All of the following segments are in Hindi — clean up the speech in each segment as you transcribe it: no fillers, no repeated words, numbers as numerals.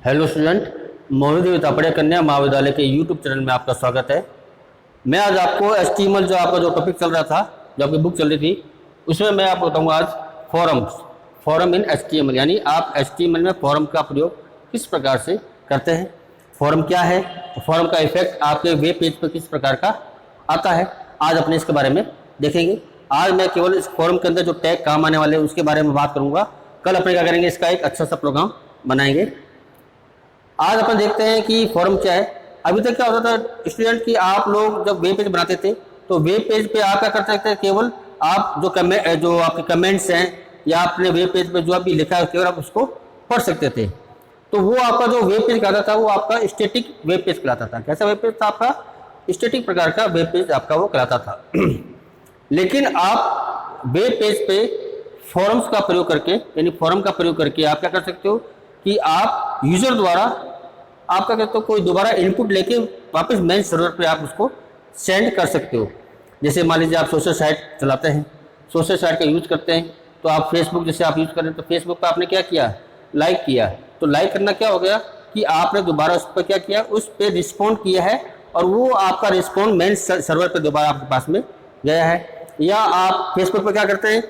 हेलो स्टूडेंट, मोहित तापड़िया कन्या महाविद्यालय के यूट्यूब चैनल में आपका स्वागत है। मैं आज आपको HTML जो आपका जो टॉपिक चल रहा था, जो आपकी बुक चल रही थी, उसमें मैं आपको बताऊंगा आज फॉरम इन HTML, यानी आप HTML में फॉरम का प्रयोग किस प्रकार से करते हैं, फॉरम क्या है, फॉरम का इफेक्ट आपके वेब पेज पर किस प्रकार का आता है। आज अपने इसके बारे में देखेंगे। आज मैं केवल इस फॉरम के अंदर जो टैग काम आने वाले हैं उसके बारे में बात करूंगा। कल अपने क्या करेंगे, इसका एक अच्छा सा प्रोग्राम बनाएंगे। आज अपन देखते हैं कि फॉरम क्या है। अभी तक क्या होता था स्टूडेंट कि आप लोग जब वेब पेज बनाते थे तो वेब पेज पे आप क्या कर सकते हैं, केवल आप जो आपके कमेंट्स हैं या आपने वेब पेज पे जो भी लिखा है केवल आप उसको पढ़ सकते थे। तो वो आपका जो वेब पेज कहलाता था वो आपका स्टैटिक वेब पेज कहलाता था। कैसा वेब पेज था आपका? स्टैटिक प्रकार का वेब पेज आपका वो कहलाता था। लेकिन आप वेब पेज पे फॉरम्स का प्रयोग करके, यानी फॉरम का प्रयोग करके आप क्या कर सकते हो कि आप यूजर द्वारा आपका कहते हो कोई दोबारा इनपुट लेके वापस मेन सर्वर पे आप उसको सेंड कर सकते हो। जैसे मान लीजिए आप सोशल साइट चलाते हैं, सोशल साइट का यूज करते हैं, तो आप फेसबुक जैसे आप यूज कर रहे हैं तो फेसबुक पर आपने क्या किया, लाइक किया। तो लाइक करना क्या हो गया कि आपने दोबारा उस पर क्या किया, उस पर रिस्पॉन्ड किया है और वो आपका रिस्पॉन्ड मेन सर्वर पर दोबारा आपके पास में गया है। या आप फेसबुक पर क्या करते हैं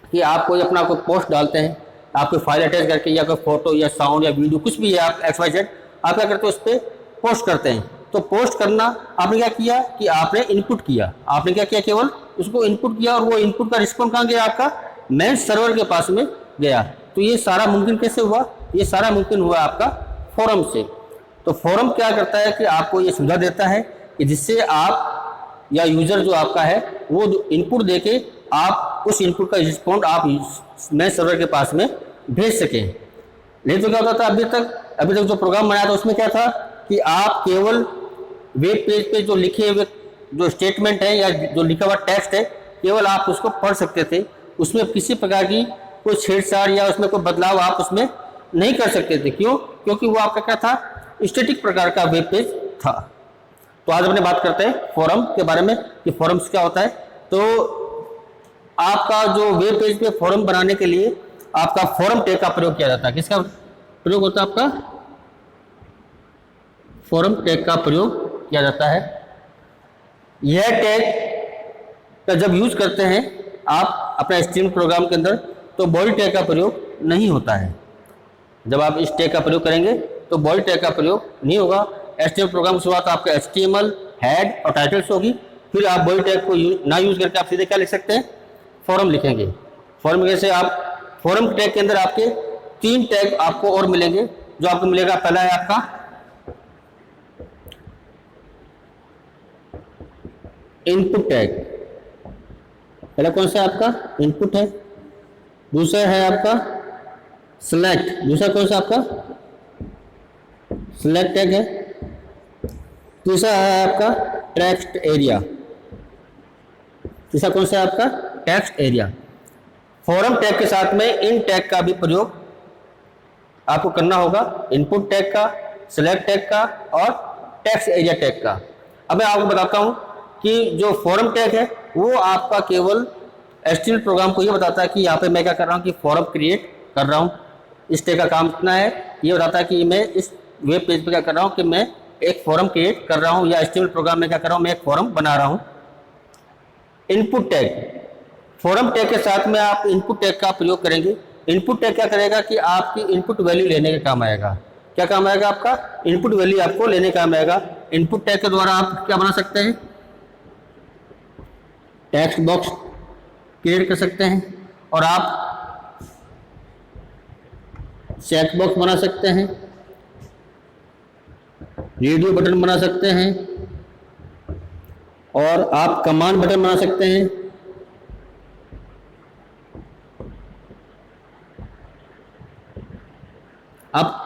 कि आप कोई अपना कोई पोस्ट डालते हैं, आपको फाइल अटैच करके या कोई फोटो या साउंड या वीडियो कुछ भी है, आप XYZ आप क्या करते हो उस पर पोस्ट करते हैं। तो पोस्ट करना आपने क्या किया कि आपने इनपुट किया, आपने क्या किया, केवल उसको इनपुट किया और वो इनपुट का रिस्पॉन्स कहाँ गया, आपका मेन सर्वर के पास में गया। तो ये सारा मुमकिन कैसे हुआ? ये सारा मुमकिन हुआ आपका फॉरम से। तो फॉरम क्या करता है कि आपको ये सुविधा देता है कि जिससे आप या यूजर जो आपका है वो इनपुट देके आप उस इनपुट का रिस्पॉन्ड आप मेन सर्वर के पास में भेज सकें। नहीं तो क्या होता था अभी तक जो प्रोग्राम बनाया था उसमें क्या था कि आप केवल वेब पेज पे जो लिखे हुए जो स्टेटमेंट है या जो लिखा हुआ टेक्स्ट है केवल आप उसको पढ़ सकते थे। उसमें किसी प्रकार की कोई छेड़छाड़ या उसमें कोई बदलाव आप उसमें नहीं कर सकते थे। क्यों? क्योंकि वो आपका क्या था, स्टैटिक प्रकार का वेब पेज था। तो आज अपने बात करते हैं फॉरम के बारे में कि फॉरम्स क्या होता है। तो आपका जो वेब पेज पे फॉरम बनाने के लिए आपका फॉरम टैग का प्रयोग किया जाता है। किसका प्रयोग होता है? आपका फॉरम टैग का प्रयोग किया जाता है। यह टैग का जब यूज करते हैं आप अपने HTML प्रोग्राम के अंदर तो बॉडी टैग का प्रयोग नहीं होता है। जब आप इस टैग का प्रयोग करेंगे तो बॉडी टैग का प्रयोग नहीं होगा। HTML प्रोग्राम की शुरुआत आपका HTML हेड और टाइटल से होगी, फिर आप बॉडी टैग को ना यूज करके आप सीधे क्या लिख सकते हैं, फॉरम लिखेंगे। फॉरम कैसे? आप फॉरम टैग के अंदर आपके 3 टैग आपको और मिलेंगे। जो आपको मिलेगा, पहला है आपका इनपुट टैग। पहला कौन सा आपका इनपुट है। दूसरा है आपका सेलेक्ट। दूसरा कौन सा आपका सेलेक्ट टैग है। तीसरा है आपका टेक्स्ट एरिया। तीसरा कौन सा है आपका टेक्स्ट एरिया। फॉरम टैग के साथ में इन टैग का भी प्रयोग आपको करना होगा, इनपुट टैग का, सेलेक्ट टैग का और टेक्स्ट एरिया टैग का। अब मैं आपको बताता हूं कि जो फॉरम टैग है वो आपका केवल HTML प्रोग्राम को ये बताता है कि यहाँ पे मैं क्या कर रहा हूँ कि फॉरम क्रिएट कर रहा हूँ। इस टैग का काम कितना है, ये बताता है कि मैं इस वेब पेज पे क्या कर रहा हूँ कि मैं एक फॉरम क्रिएट कर रहा हूँ, या HTML प्रोग्राम में क्या कर रहा हूँ, मैं एक फॉरम बना रहा हूँ। इनपुट टैग, फॉरम टैग के साथ में आप इनपुट टैग का प्रयोग करेंगे। इनपुट टैग क्या करेगा कि आपकी इनपुट वैल्यू लेने के काम आएगा। क्या काम आएगा? आपका इनपुट वैल्यू आपको लेने का काम आएगा। इनपुट टैग के द्वारा आप क्या बना सकते हैं, टेक्स्ट बॉक्स क्रिएट कर सकते हैं और आप चेक बॉक्स बना सकते हैं, रेडियो बटन बना सकते हैं और आप कमांड बटन बना सकते हैं। आप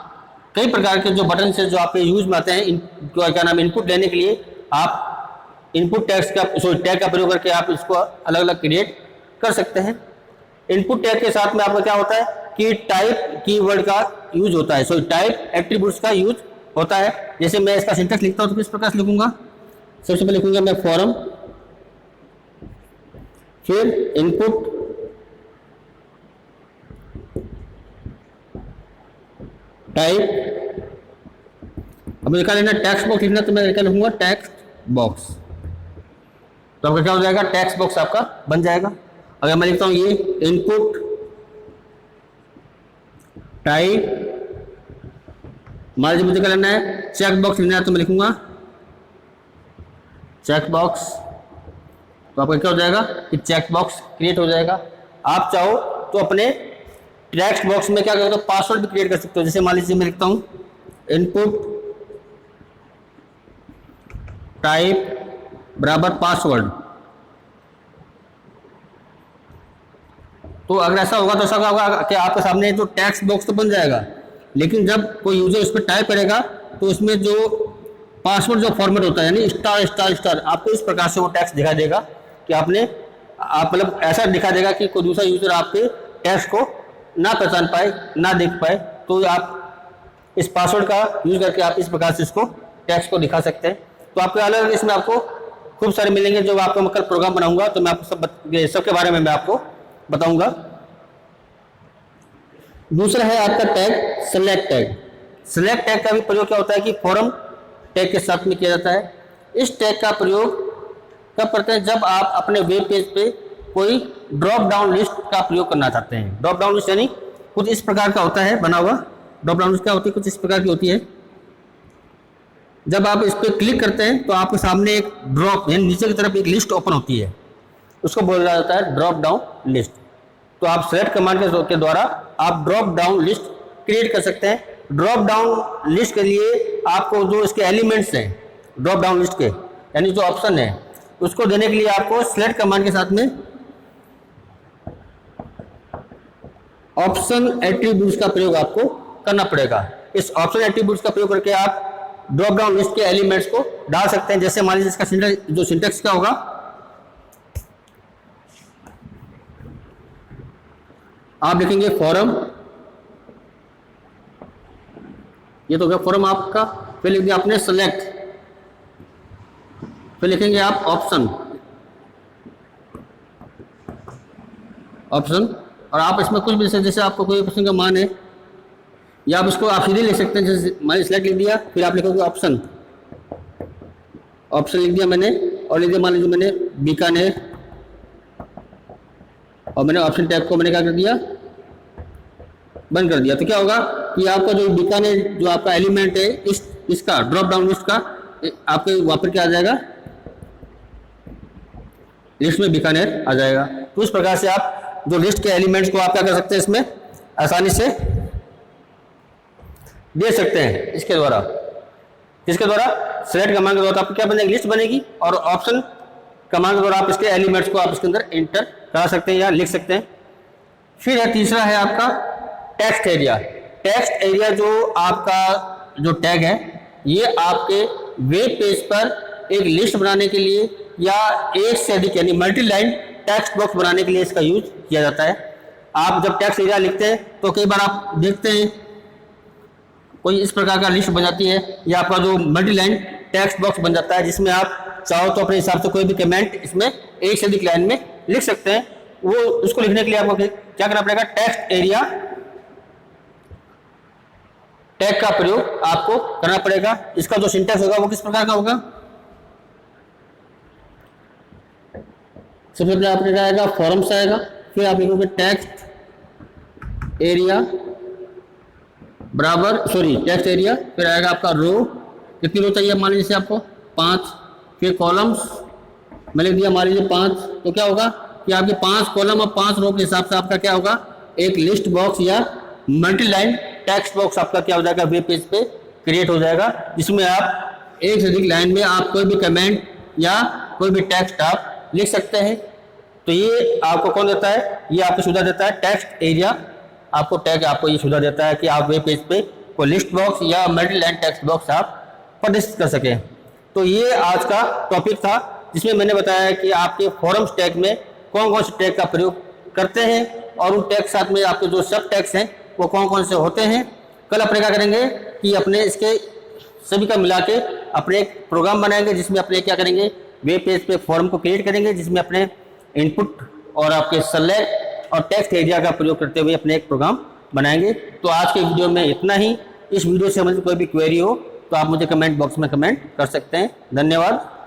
कई प्रकार के जो बटन से जो आपके यूज में आते हैं, क्या नाम, इनपुट लेने के लिए आप इनपुट टैग का प्रयोग करके आप इसको अलग अलग क्रिएट कर सकते हैं। इनपुट टैग के साथ में आपका क्या होता है कि टाइप कीवर्ड का यूज होता है। टाइप एट्रीब्यूट्स का यूज होता है। जैसे मैं इसका सिंटेक्स लिखता हूं तो किस प्रकार से लिखूंगा, सबसे पहले लिखूंगा मैं फॉरम, फिर इनपुट टाइप, अब मुझे क्या लेना, टेक्स्ट बॉक्स लिखना, तो मैं क्या लिखूंगा, टेक्स्ट बॉक्स। तो आपका क्या हो जाएगा, टेक्स्ट बॉक्स आपका बन जाएगा। अगर मैं लिखता हूं ये इनपुट टाइप, मान लीजिए मुझे क्या लेना है, चेक बॉक्स लेना है, तो मैं लिखूंगा चेक बॉक्स। तो आपका क्या हो जाएगा कि चेक बॉक्स क्रिएट हो जाएगा। आप चाहो तो अपने टेक्स्ट बॉक्स में क्या करोगे, तो पासवर्ड भी क्रिएट कर सकते हो। जैसे मान लीजिए मैं लिखता हूं इनपुट टाइप बराबर पासवर्ड। तो अगर ऐसा होगा तो ऐसा होगा कि आपके सामने जो टेक्स्ट बॉक्स तो बन जाएगा, लेकिन जब कोई यूजर उस पर टाइप करेगा तो उसमें जो पासवर्ड जो फॉर्मेट होता है, यानी स्टार स्टार स्टार, आपको इस प्रकार से वो टेक्स्ट दिखा देगा कि आप मतलब ऐसा दिखा देगा कि कोई दूसरा यूजर आपके टेक्स्ट को ना पहचान पाए, ना देख पाए। तो आप इस पासवर्ड का यूज करके आप इस प्रकार से इसको टेक्स्ट को दिखा सकते हैं। तो आपके अलग इसमें आपको खूब सारे मिलेंगे। जो आपको मैं कल प्रोग्राम बनाऊंगा तो मैं आपको सबके बारे में मैं आपको बताऊंगा। दूसरा है आपका tag select tag. Select tag का भी प्रयोग क्या होता है कि फॉर्म टैग के साथ में किया जाता है। इस टैग का प्रयोग कब करते हैं, जब आप अपने वेब पेज पे कोई ड्रॉप डाउन लिस्ट का प्रयोग करना चाहते हैं। ड्रॉप डाउन लिस्ट यानी कुछ इस प्रकार का होता है बना हुआ। ड्रॉप डाउन लिस्ट क्या होती है, कुछ इस प्रकार की होती है। जब आप इस पर क्लिक करते हैं तो आपके सामने एक ड्रॉप यानी नीचे की तरफ एक लिस्ट ओपन होती है, उसको बोला जाता है ड्रॉप डाउन लिस्ट। तो आप सेलेक्ट कमांड के द्वारा आप ड्रॉप डाउन लिस्ट क्रिएट कर सकते हैं। ड्रॉप डाउन लिस्ट के लिए आपको जो इसके एलिमेंट्स हैं ड्रॉप डाउन लिस्ट के, यानी जो ऑप्शन है, उसको देने के लिए आपको सेलेक्ट कमांड के साथ में ऑप्शन एट्रीब्यूट्स का प्रयोग आपको करना पड़ेगा। इस ऑप्शन एट्रीब्यूट्स का प्रयोग करके आप ड्रॉप डाउन लिस्ट के एलिमेंट्स को डाल सकते हैं। जैसे मान लीजिए इसका जो सिंटेक्स क्या होगा, आप लिखेंगे फॉरम, ये तो हो गया फॉरम आपका। फिर लिख दिया आपने सेलेक्ट, फिर लिखेंगे आप ऑप्शन ऑप्शन, और आप इसमें कुछ भी जैसे आपको कोई ऑप्शन का मान है, या आप इसको आप सीधे लिख सकते हैं। जैसे मान सेलेक्ट लिख दिया, फिर आप लिखोगे ऑप्शन, ऑप्शन लिख दिया मैंने, और लिख दिया मान लीजिए मैंने बीकानेर, और मैंने ऑप्शन टैग को मैंने क्या कर दिया, बंद कर दिया। तो क्या होगा कि आपका जो बीकानेर जो आपका एलिमेंट है इसका ड्रॉप डाउन लिस्ट का आपके वहां पर क्या आ जाएगा, लिस्ट में बीकानेर आ जाएगा। तो इस प्रकार से आप जो लिस्ट के एलिमेंट्स को आप क्या कर सकते हैं, इसमें आसानी से दे सकते हैं। इसके द्वारा सेलेक्ट कमांड के द्वारा आपको क्या बनेगी, लिस्ट बनेगी, और ऑप्शन कमांड के द्वारा आप इसके एलिमेंट्स को आप इसके अंदर इंटर करा सकते हैं या लिख सकते हैं। फिर है तीसरा है आपका टेक्स्ट एरिया। टेक्स्ट एरिया जो आपका जो टैग है, ये आपके वेब पेज पर एक लिस्ट बनाने के लिए या एक से अधिक यानी मल्टी लाइन टेक्स्ट बॉक्स बनाने के लिए इसका यूज किया जाता है। आप जब टेक्स्ट एरिया लिखते हैं तो कई बार आप देखते हैं कोई इस प्रकार का लिस्ट बन जाती है, या आपका जो मल्टी लाइन टेक्स्ट बॉक्स बन जाता है, जिसमें आप चाहो तो अपने हिसाब से कोई भी कमेंट इसमें एक से अधिक लाइन में लिख सकते हैं। वो उसको लिखने के लिए आपको क्या करना पड़ेगा, टेक्स्ट एरिया टैग का प्रयोग आपको करना पड़ेगा। इसका जो सिंटेक्स होगा वो किस प्रकार का होगा, सबसे पहले आपने आएगा फॉर्म्स आएगा, फिर आप लिखोगे टेक्स्ट एरिया बराबर टेक्स्ट एरिया, फिर आएगा आपका रो, कितनी रो चाहिए मान लीजिए आपको 5, फिर कॉलम्स मैं लिख दिया मान लीजिए 5। तो क्या होगा कि आपके 5 कॉलम और 5 रो के हिसाब से आपका क्या होगा, एक लिस्ट बॉक्स या मल्टी लाइन टेक्स्ट बॉक्स आपका क्या हो जाएगा, वेब पेज पे क्रिएट हो जाएगा, जिसमें आप एक से अधिक लाइन में आप कोई भी कमेंट या कोई भी टेक्स्ट आप लिख सकते हैं। तो ये आपको कौन देता है, ये आपको सुविधा देता है टेक्स्ट एरिया। आपको टैग आपको ये सुविधा देता है कि आप वेब पेज पे कोई लिस्ट बॉक्स या मल्टी लाइन टेक्स्ट बॉक्स आप प्रदर्शित कर सकें। तो ये आज का टॉपिक था, जिसमें मैंने बताया कि आपके फॉरम्स टैग में कौन कौन से टैग का प्रयोग करते हैं, और उन टैग साथ में आपके जो सब टैग्स हैं वो कौन कौन से होते हैं। कल अपने क्या करेंगे कि अपने इसके सभी का मिला के अपने एक प्रोग्राम बनाएंगे, जिसमें अपने क्या करेंगे, वेब पेज पे फॉर्म को क्रिएट करेंगे, जिसमें अपने इनपुट और आपके सेलेक्ट और टेक्स्ट एरिया का प्रयोग करते हुए अपने एक प्रोग्राम बनाएंगे। तो आज के वीडियो में इतना ही। इस वीडियो से संबंधित कोई भी क्वेरी हो तो आप मुझे कमेंट बॉक्स में कमेंट कर सकते हैं। धन्यवाद।